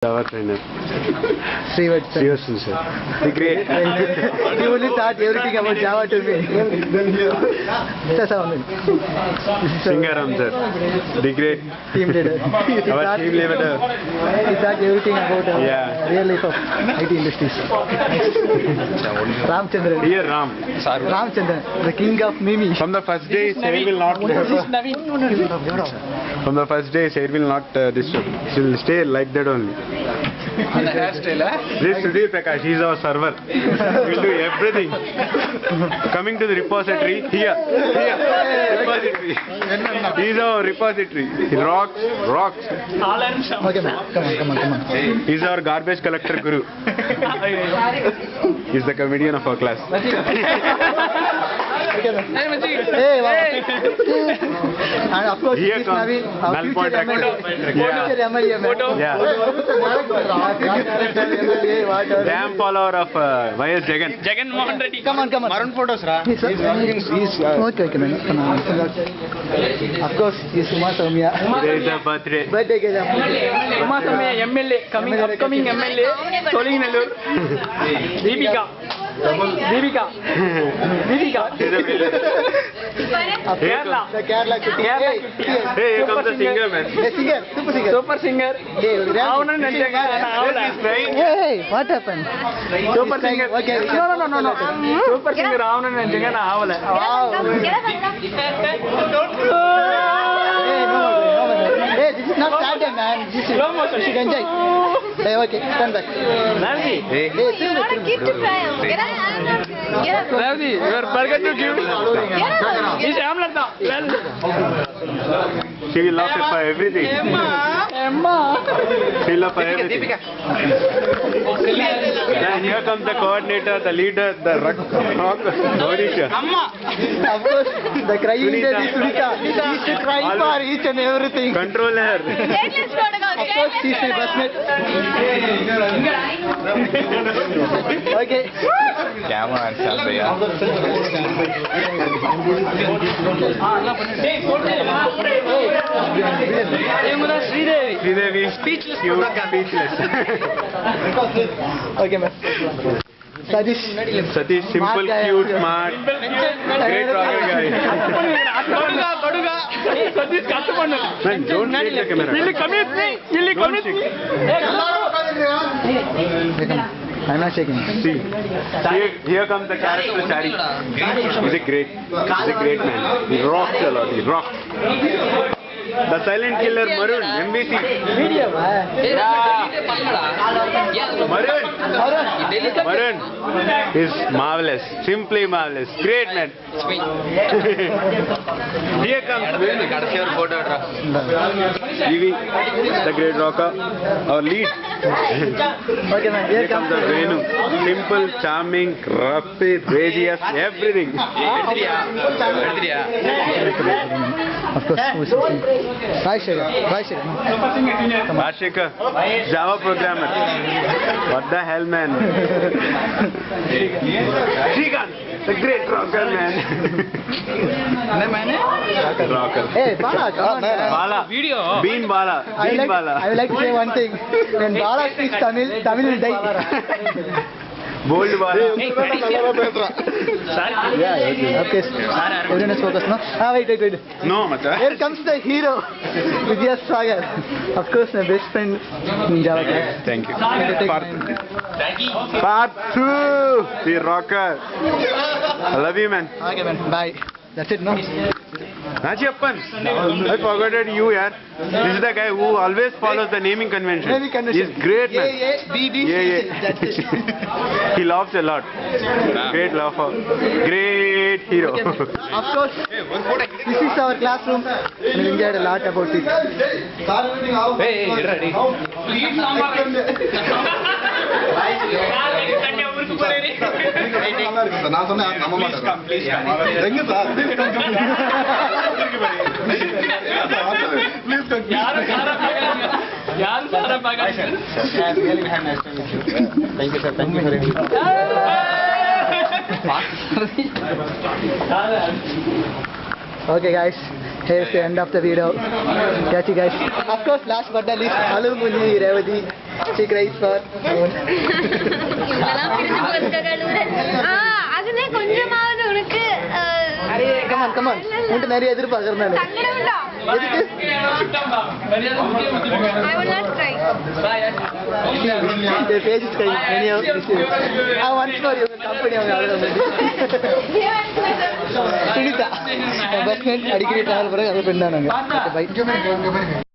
Java trainer. Srivatsan, sir. The great. He only taught everything about Java to me. Singaram, sir. The great. Team leader. Our team leader. He taught everything about real life of IT industries. Ramchandran. Here, Ram. Ramchandran, the king of Mimi. From the first day, Sair will not. From the first day, Sair will not disturb. She will stay like that only. And the hairstyle, This Sudhir Prakash, he is our server. He will do everything. Coming to the repository, here, repository. He is our repository. He rocks. Okay, man. Come on. He is our garbage collector guru. He is the comedian of our class. Okay, man. Hey, wow. And of course, Here this comes Naveen, our Null future Point MLA. Future MLA, man. Yeah. Damn follower of Y.S. Jagan. Jagan Mohan Reddy. Come on. Maroon photos, ra. He's okay, man. Come on. Of course, he's Uma Soumya. Today is her birthday. Birthday girl. Uma Soumya MLA, upcoming MLA, Solinganallur. Deepika. Kerala. The Kerala kitty. Hey, here comes the singer, man. The singer, super singer. Hey, Hey, what happened? Super singer. Okay. No. Super singer Ravana Nanjanga na avala. Hey, this is not Saturday, man. This is Slow motion. You should enjoy. Hey, okay, turn back. Nancy. Hey, Keep to try. Get up. Nancy, you are forget to give. This Amlata. She will love it for everything. Emma. She will love for everything. And here comes the coordinator, the leader, the rock, Odisha. of course, the crying lady Sunita. She used to cry for each and everything. Control her. Of course, she's my busmate. Okay. Camera and Salvaya. Sridevi. Speechless. Okay, man. Satish, simple, cute, smart, great rocker guy. Man, don't take the camera. Don't shake. I'm not shaking. See, here comes the character Chari. He's a great man. He rocks a lot. He rocks. The silent killer Maroon, MVC. Maroon is marvelous, simply marvelous, great man. Here comes Vivi, the great rocker, our lead. Okay, man. Here comes the Venu, simple, charming, rapid, radius, everything. Of course, who's listening? Bye, Shega. Ashika, Java programmer. What the hell, man? Srikanth, the great rocker, man. Rocker. Hey, Bala, come on, man. Bala. Video. Bean Bala. I would like to say one thing. When Bala speaks Tamil will die. Bold Bala. Yeah, okay. Everyone is focused, no? Wait. No, Mata. Here comes the hero, Vidya Sagar. Of course, my best friend in Java class. Thank you. Take Part 2. The rocker. I love you, man. Okay, man. Bye. That's it, no? Nachiyappan, I forgot it, you, yaar. This is the guy who always follows the naming convention. He's great, man. That's it. He laughs a lot. Great laugher. Great hero. Okay, of course, this is our classroom. We enjoyed a lot about it. Hey, ready. Okay, guys, here's the end of the video. Catch you guys. Of course, last but not least, Alu Muni Revati. She cries for இவங்கெல்லாம் பிரிஞ்சு போறதுக்காக அழுகுறேன். அதுல கொஞ்சமாவது உனக்கு come on உன்கிட்ட நிறைய எதிர்பார்க்கறேன் நான் சங்கடம் உண்டா? எதுக்கு I will not cry. the page is crying any of this I want for your company அவங்க அழுகுறாங்க சுனிதா best friend அடிக்கடி டிராவல் பண்ண அது பண்ணாங்க பை